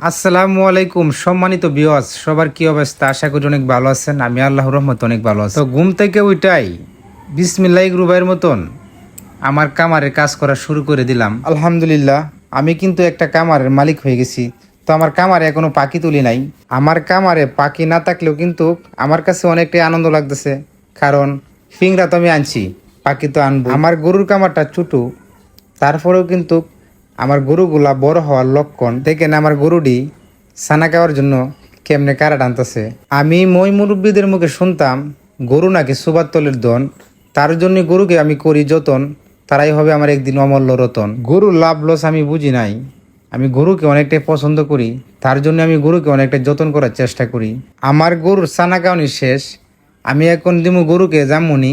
আসসালামু আলাইকুম সম্মানিত ভিউয়ার্স, সবার কি অবস্থা? আশা করি অনেক ভালো আছেন। আমি আল্লাহর রহমতে অনেক ভালো আছি। তো ঘুম থেকে উঠাই বিসমিল্লাহির রুবাইয়ের মতন আমার কামারের কাজ করা শুরু করে দিলাম। আলহামদুলিল্লাহ, আমি কিন্তু একটা কামারের মালিক হয়ে গেছি। তো আমার কামারে এখনো পাখি তুলি নাই। আমার কামারে পাখি না থাকলেও কিন্তু আমার কাছে অনেকটাই আনন্দ লাগতেছে, কারণ ফিংরা তো আমি আনছি, পাখি তো আনবো। আমার গরুর কামারটা ছোট, তারপরেও কিন্তু আমার গরুগুলা বড় হওয়ার লক্ষণ দেখেন। আমার গরুটি ছানা খাওয়ার জন্য কেমনে কারা টানতেছে। আমি মই মুরব্বীদের মুখে শুনতাম গরু নাকি সুবার তলের দন, তার জন্য গরুকে আমি করি যতন, তারাই হবে আমার একদিন অমূল্য রতন। গরুর লাভ লস আমি বুঝি নাই, আমি গরুকে অনেকটাই পছন্দ করি, তার জন্য আমি গরুকে অনেকটা যত্ন করার চেষ্টা করি। আমার গরুর ছানা খাওয়ানি শেষ, আমি এখন দিমু গরুকে জামুনি।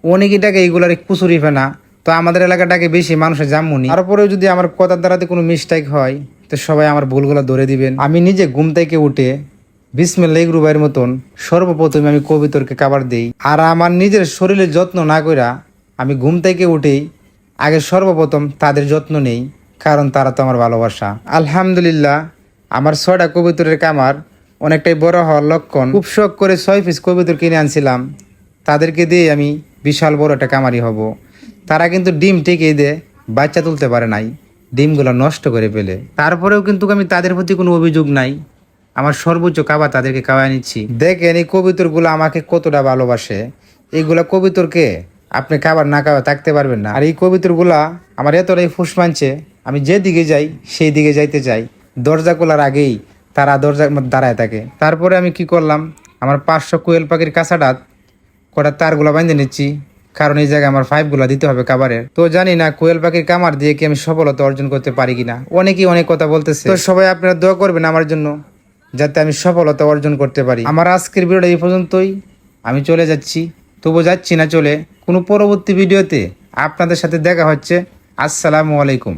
অনেকটাকে এইগুলার কুচুরি ফেনা, তো আমাদের এলাকাটাকে বেশি মানুষের জামুনি। তারপরেও যদি আমার কথার দ্বারাতে কোনো মিস্টেক হয়, তো সবাই আমার ভুলগুলো ধরে দিবেন। আমি নিজে ঘুম থেকে উঠে বিসমিল্লাহির রুবাইয়ের মতন সর্বপ্রথমে আমি কবিতরকে খাবার দেই। আর আমার নিজের শরীরের যত্ন না কইরা আমি ঘুম থেকে উঠেই আগে সর্বপ্রথম তাদের যত্ন নেই, কারণ তারা তো আমার ভালোবাসা। আলহামদুলিল্লাহ, আমার 6টা কবিতরের কামার অনেকটাই বড় হওয়ার লক্ষণ। খুব শখ করে 6 পিস কবিতর কিনে আনছিলাম, তাদেরকে দিয়ে আমি বিশাল বড় একটা কামারি হব। তারা কিন্তু ডিম টেকে দিয়ে বাচ্চা তুলতে পারে নাই, ডিমগুলো নষ্ট করে ফেলে। তারপরেও কিন্তু আমি তাদের প্রতি কোনো অভিযোগ নাই, আমার সর্বোচ্চ খাবার তাদেরকে খাওয়াই নিচ্ছি। দেখেন এই কবিতরগুলো আমাকে কতটা ভালোবাসে। এইগুলা কবিতরকে আপনি খাবার না খাওয়া থাকতে পারবেন না। আর এই কবিতরগুলা আমার এতটাই ফুস মানছে, আমি যেদিকে যাই সেই দিকে যাইতে চাই। দরজা খোলার আগেই তারা দরজার মধ্যে দাঁড়ায় থাকে। তারপরে আমি কি করলাম, আমার 500 কোয়েল পাখির কাছাটাত কটা তারগুলা বাঁধে নিচ্ছি, কারণ এই জায়গায় আমার পাইপগুলা দিতে হবে খাবারের। তো জানি না কোয়েল পাখির কামার দিয়ে কি আমি সফলতা অর্জন করতে পারি কিনা। অনেকেই অনেক কথা বলতেছে, তো সবাই আপনারা দোয়া করবেন আমার জন্য, যাতে আমি সফলতা অর্জন করতে পারি। আমার আজকের ভিডিওটা এই পর্যন্তই। আমি চলে যাচ্ছি, তবু যাচ্ছি না চলে। কোনো পরবর্তী ভিডিওতে আপনাদের সাথে দেখা হচ্ছে। আসসালামু আলাইকুম।